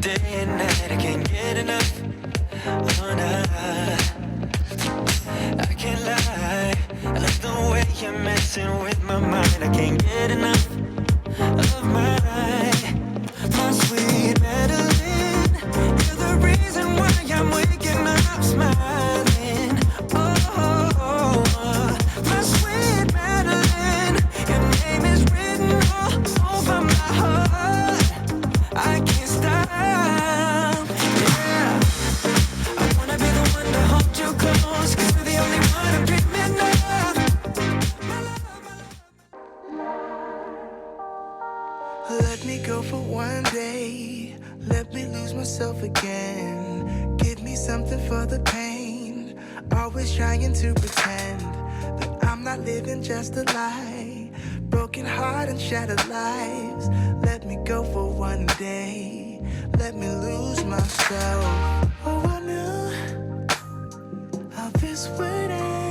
day and night. I can't get enough. Oh, nah. I can't lie. I love the way you're messing with my mind. I can't get enough of my sweet Madeline. You're the reason why I'm waking up smiling. Oh, my sweet Madeline. Your name is written all over my heart. I can't stop. Yeah, I wanna be the one to hold you close, 'cause you're the only one I'm dreaming of. Let me go for one day. Let me lose myself again. Give me something for the pain. Always trying to pretend that I'm not living just a lie. Broken heart and shattered lives. Let me go for one day. Let me lose myself. Oh, I knew how this would end.